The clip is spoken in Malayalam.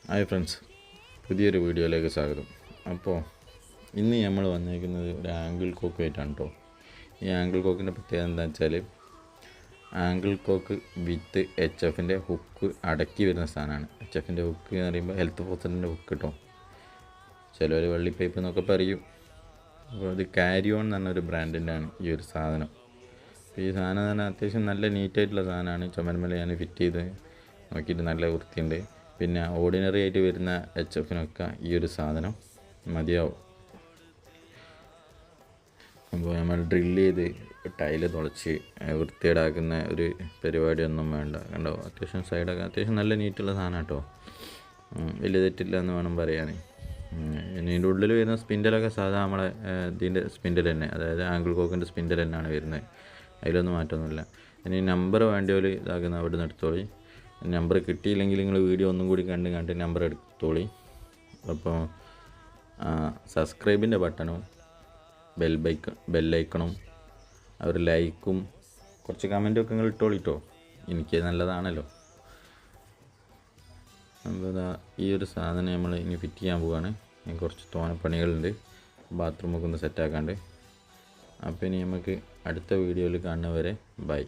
ഹായ് ഫ്രണ്ട്സ്, പുതിയൊരു വീഡിയോയിലേക്ക് സ്വാഗതം. അപ്പോൾ ഇന്ന് നമ്മൾ വന്നിരിക്കുന്നത് ഒരു ആംഗിൾ കോക്ക് ആയിട്ടാണ് കേട്ടോ. ഈ ആംഗിൾ കോക്കിൻ്റെ പ്രത്യേകത എന്താ വെച്ചാൽ, ആംഗിൾ കോക്ക് വിത്ത് HFൻ്റെ ഹുക്ക് അടക്കി വരുന്ന സാധനമാണ്. HFൻ്റെ ഹുക്ക് എന്ന് പറയുമ്പോൾ ഹെൽത്ത് ഫോസറ്റിൻ്റെ ഹുക്ക് കേട്ടോ. ചിലർ വള്ളി പൈപ്പ് എന്നൊക്കെ പറയും. അപ്പോൾ ഇത് ക്യാരി ഓൺ എന്ന് പറഞ്ഞൊരു ബ്രാൻഡിൻ്റെ ആണ് ഈ ഒരു സാധനം. അപ്പോൾ ഈ സാധനം തന്നെ അത്യാവശ്യം നല്ല നീറ്റായിട്ടുള്ള സാധനമാണ്. ചുമരുമേൽ ഞാൻ ഫിറ്റ് ചെയ്ത് നോക്കിയിട്ട് നല്ല വൃത്തിയുണ്ട്. പിന്നെ ഓർഡിനറി ആയിട്ട് വരുന്ന HFനൊക്കെ ഈ ഒരു സാധനം മതിയാവും. അപ്പോൾ നമ്മൾ ഡ്രില്ല് ചെയ്ത് ടൈല് തുളച്ച് വൃത്തിയേടാക്കുന്ന ഒരു പരിപാടിയൊന്നും വേണ്ട. കണ്ടോ, അത്യാവശ്യം സൈഡൊക്കെ അത്യാവശ്യം നല്ല നീറ്റുള്ള സാധനം കേട്ടോ. വലിയ തെറ്റില്ല എന്ന് വേണം പറയാൻ. ഇനി ഇതിൻ്റെ ഉള്ളിൽ വരുന്ന സ്പിൻഡലൊക്കെ സാധാ നമ്മളെ ഇതിൻ്റെ സ്പിൻഡൽ തന്നെ, അതായത് ആംഗിൾ കോക്കിൻ്റെ സ്പിൻഡൽ തന്നെയാണ് വരുന്നത്. അതിലൊന്നും മാറ്റമൊന്നുമില്ല. ഇനി നമ്പർ വേണ്ടിയവർ ഇതാക്കുന്ന അവിടെ നിന്ന് എടുത്തോളി. നമ്പർ കിട്ടിയില്ലെങ്കിൽ നിങ്ങൾ വീഡിയോ ഒന്നും കൂടി കണ്ട് നമ്പർ എടുത്തോളി. അപ്പോൾ സബ്സ്ക്രൈബിൻ്റെ ബട്ടണും ബെല്ലൈക്കണും ഒരു ലൈക്കും കുറച്ച് കമൻറ്റൊക്കെ നിങ്ങൾ ഇട്ടോളിട്ടോ, എനിക്ക് നല്ലതാണല്ലോ. അപ്പോൾ ഈ ഒരു സാധനം നമ്മൾ ഇനി ഫിറ്റ് ചെയ്യാൻ പോവുകയാണ്. കുറച്ച് തോനപ്പണികളുണ്ട്, ബാത്റൂമൊക്കെ ഒന്ന് സെറ്റാക്കാണ്ട്. അപ്പോൾ ഇനി നമുക്ക് അടുത്ത വീഡിയോയിൽ കാണുന്നവരെ ബൈ.